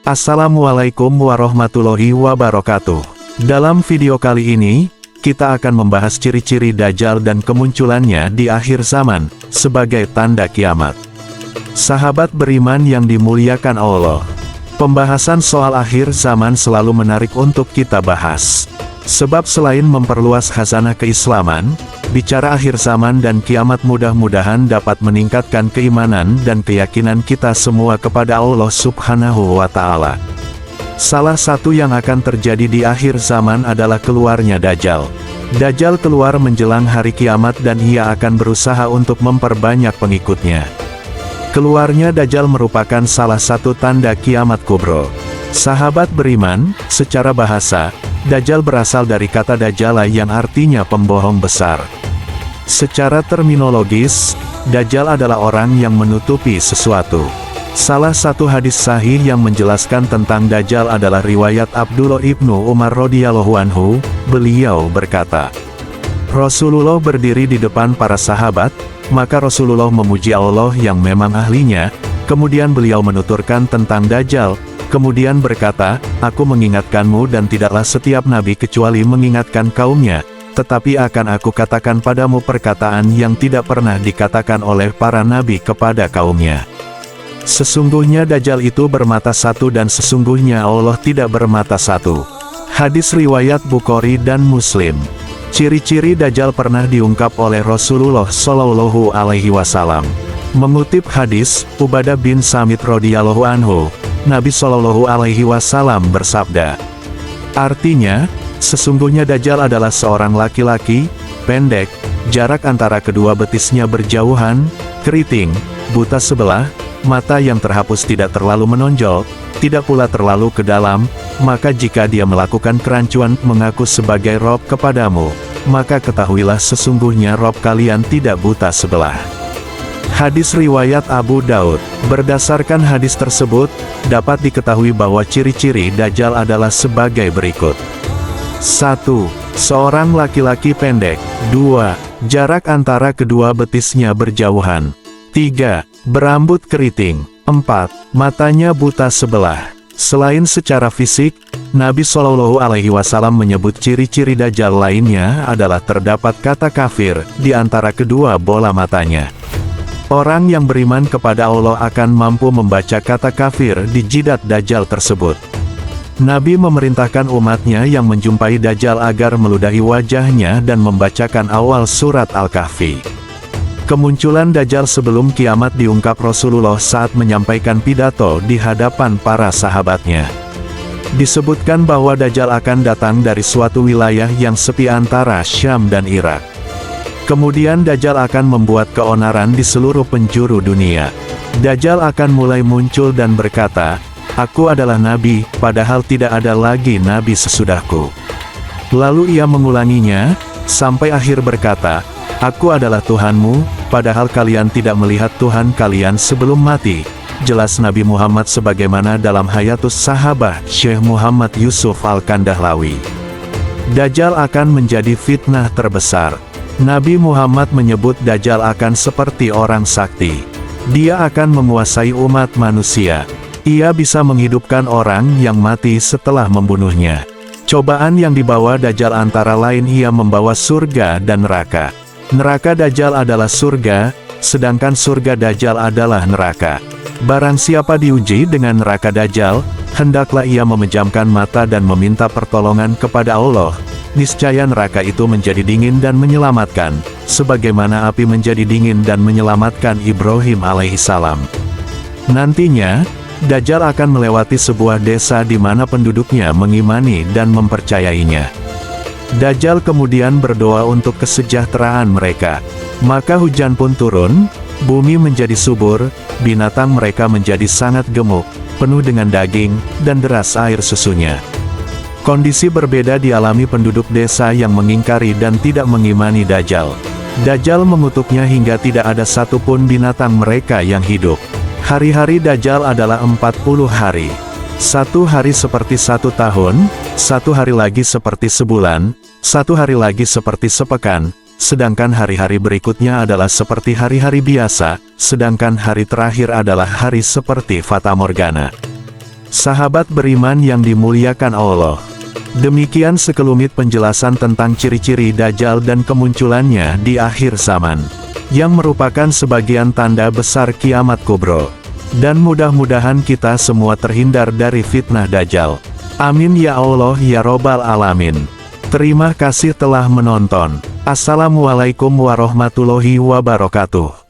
Assalamualaikum warahmatullahi wabarakatuh. Dalam video kali ini, kita akan membahas ciri-ciri Dajjal dan kemunculannya di akhir zaman, sebagai tanda kiamat. Sahabat beriman yang dimuliakan Allah, pembahasan soal akhir zaman selalu menarik untuk kita bahas. Sebab selain memperluas khazanah keislaman, bicara akhir zaman dan kiamat mudah-mudahan dapat meningkatkan keimanan dan keyakinan kita semua kepada Allah Subhanahu wa Ta'ala. Salah satu yang akan terjadi di akhir zaman adalah keluarnya Dajjal. Dajjal keluar menjelang hari kiamat dan ia akan berusaha untuk memperbanyak pengikutnya. Keluarnya Dajjal merupakan salah satu tanda kiamat kubro. Sahabat beriman, secara bahasa, Dajjal berasal dari kata Dajjala yang artinya pembohong besar. Secara terminologis, Dajjal adalah orang yang menutupi sesuatu. Salah satu hadis sahih yang menjelaskan tentang Dajjal adalah riwayat Abdullah ibnu Umar radhiyallahu anhu. Beliau berkata, Rasulullah berdiri di depan para sahabat, maka Rasulullah memuji Allah yang memang ahlinya, kemudian beliau menuturkan tentang Dajjal, kemudian berkata, aku mengingatkanmu dan tidaklah setiap nabi kecuali mengingatkan kaumnya, tetapi akan aku katakan padamu perkataan yang tidak pernah dikatakan oleh para nabi kepada kaumnya. Sesungguhnya Dajjal itu bermata satu dan sesungguhnya Allah tidak bermata satu. Hadis riwayat Bukhari dan Muslim. Ciri-ciri Dajjal pernah diungkap oleh Rasulullah Shallallahu Alaihi Wasallam. Mengutip hadis Ubadah bin Samit radhiyallahu anhu, Nabi Shallallahu Alaihi Wasallam bersabda, artinya, sesungguhnya Dajjal adalah seorang laki-laki, pendek, jarak antara kedua betisnya berjauhan, keriting, buta sebelah, mata yang terhapus tidak terlalu menonjol, tidak pula terlalu ke dalam, maka jika dia melakukan kerancuan mengaku sebagai Rob kepadamu, maka ketahuilah sesungguhnya Rob kalian tidak buta sebelah. Hadis riwayat Abu Daud. Berdasarkan hadis tersebut, dapat diketahui bahwa ciri-ciri Dajjal adalah sebagai berikut. 1. Seorang laki-laki pendek. 2. Jarak antara kedua betisnya berjauhan. 3. Berambut keriting. 4. Matanya buta sebelah. Selain secara fisik, Nabi Shallallahu Alaihi Wasallam menyebut ciri-ciri Dajjal lainnya adalah terdapat kata kafir di antara kedua bola matanya. Orang yang beriman kepada Allah akan mampu membaca kata kafir di jidat Dajjal tersebut. Nabi memerintahkan umatnya yang menjumpai Dajjal agar meludahi wajahnya dan membacakan awal surat Al-Kahfi. Kemunculan Dajjal sebelum kiamat diungkap Rasulullah saat menyampaikan pidato di hadapan para sahabatnya. Disebutkan bahwa Dajjal akan datang dari suatu wilayah yang sepi antara Syam dan Irak. Kemudian Dajjal akan membuat keonaran di seluruh penjuru dunia. Dajjal akan mulai muncul dan berkata, aku adalah nabi, padahal tidak ada lagi nabi sesudahku. Lalu ia mengulanginya, sampai akhir berkata, aku adalah Tuhanmu, padahal kalian tidak melihat Tuhan kalian sebelum mati. Jelas Nabi Muhammad sebagaimana dalam Hayatus Sahabah Syekh Muhammad Yusuf Al-Kandahlawi. Dajjal akan menjadi fitnah terbesar. Nabi Muhammad menyebut Dajjal akan seperti orang sakti. Dia akan menguasai umat manusia. Ia bisa menghidupkan orang yang mati setelah membunuhnya. Cobaan yang dibawa Dajjal antara lain ia membawa surga dan neraka. Neraka Dajjal adalah surga, sedangkan surga Dajjal adalah neraka. Barang siapa diuji dengan neraka Dajjal, hendaklah ia memejamkan mata dan meminta pertolongan kepada Allah. Niscaya neraka itu menjadi dingin dan menyelamatkan, sebagaimana api menjadi dingin dan menyelamatkan Ibrahim alaihissalam. Nantinya, Dajjal akan melewati sebuah desa di mana penduduknya mengimani dan mempercayainya. Dajjal kemudian berdoa untuk kesejahteraan mereka. Maka hujan pun turun, bumi menjadi subur, binatang mereka menjadi sangat gemuk, penuh dengan daging, dan deras air susunya. Kondisi berbeda dialami penduduk desa yang mengingkari dan tidak mengimani Dajjal. Dajjal mengutuknya hingga tidak ada satupun binatang mereka yang hidup. Hari-hari Dajjal adalah 40 hari. Satu hari seperti 1 tahun, 1 hari lagi seperti sebulan, 1 hari lagi seperti sepekan, sedangkan hari-hari berikutnya adalah seperti hari-hari biasa, sedangkan hari terakhir adalah hari seperti Fata Morgana. Sahabat beriman yang dimuliakan Allah. Demikian sekelumit penjelasan tentang ciri-ciri Dajjal dan kemunculannya di akhir zaman, yang merupakan sebagian tanda besar kiamat kubro. Dan mudah-mudahan kita semua terhindar dari fitnah Dajjal. Amin ya Allah ya Robbal Alamin. Terima kasih telah menonton. Assalamualaikum warahmatullahi wabarakatuh.